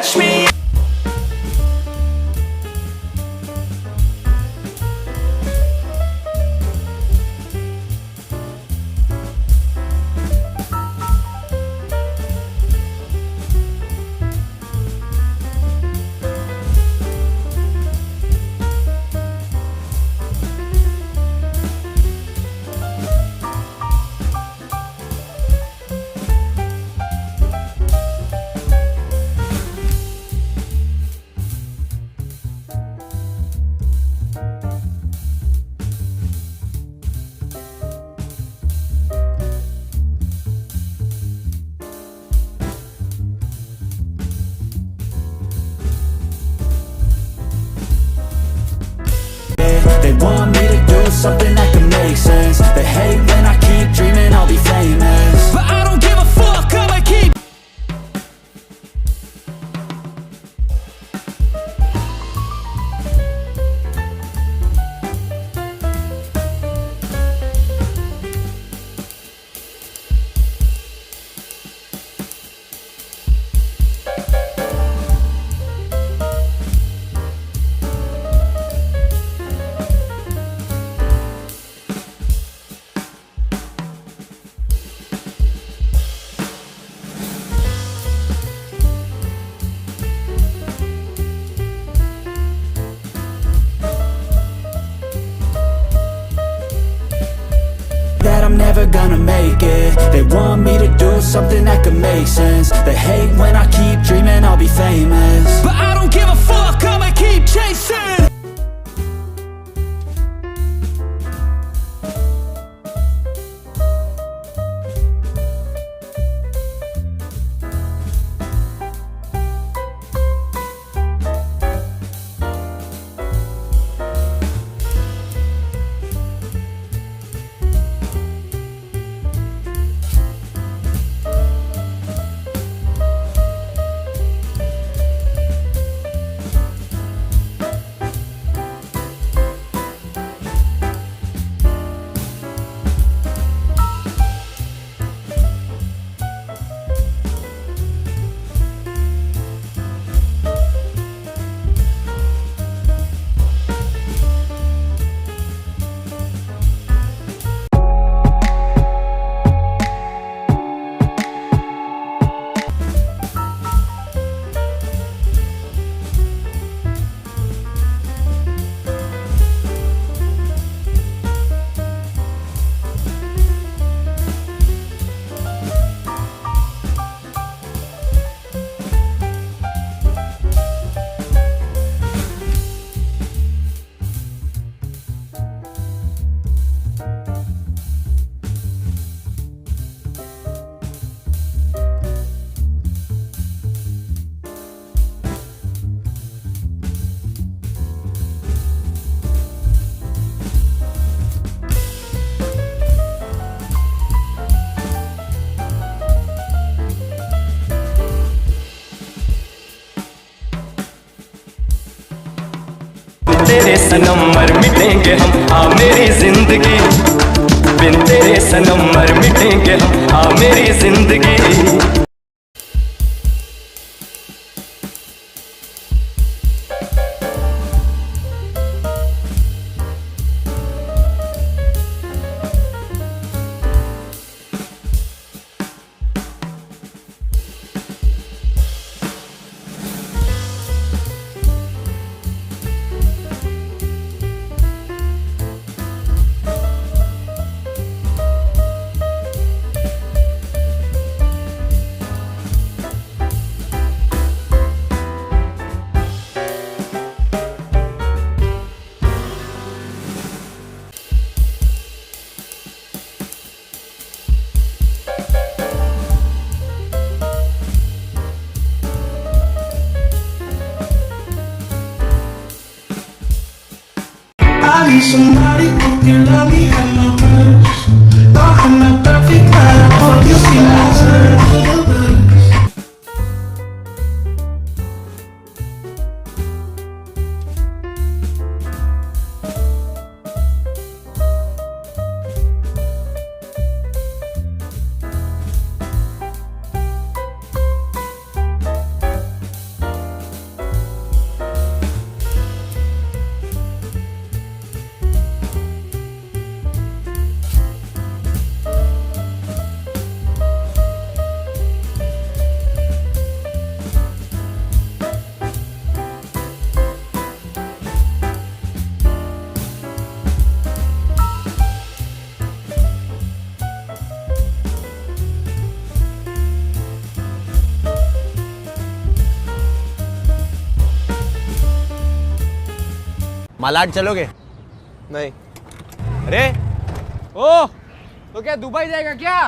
catch me. They want me to do something that can make sense. They hate when I keep dreaming I'll be famous, But I don't give a fuck, I'ma keep. that I'm never gonna make it. They want me to do something that can make sense. They hate when I keep dreaming I'll be famous, But I don't give a fuck, I'ma keep chasing. तेरे सनम मर मिटेंगे हम, आ मेरी जिंदगी। बिन तेरे सनम मर मिटेंगे हम, आ मेरी जिंदगी। I need somebody who can love me at my worst. Thought I'm not perfect, but I hope you see my worth. Malad चलोगे? नहीं। अरे ओ, तो क्या दुबई जाएगा क्या?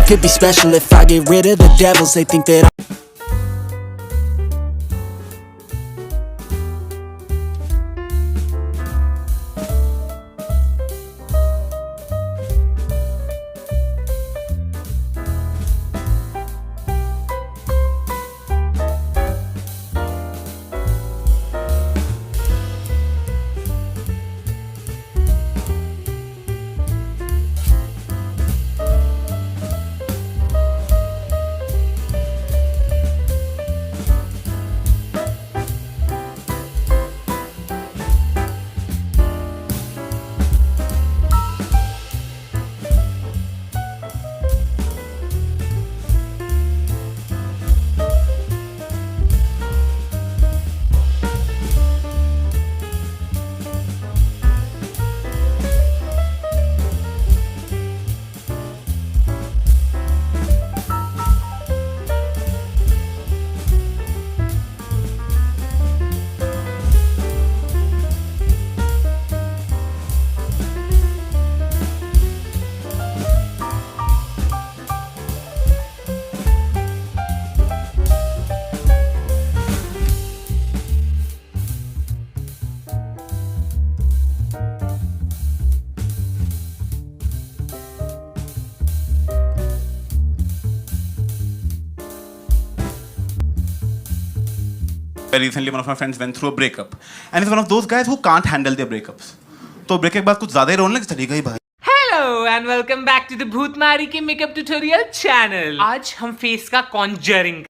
Could be special if I get rid of the devils. They think that recently one of my friends went through a breakup and he's one of those guys who can't handle their breakups. तो breakup के बाद कुछ ज्यादा ही रोने लगे, चली गई भाई. Hello and welcome back to the भूतमारी के मेकअप ट्यूटोरियल चैनल. आज हम फेस का कॉन्जरिंग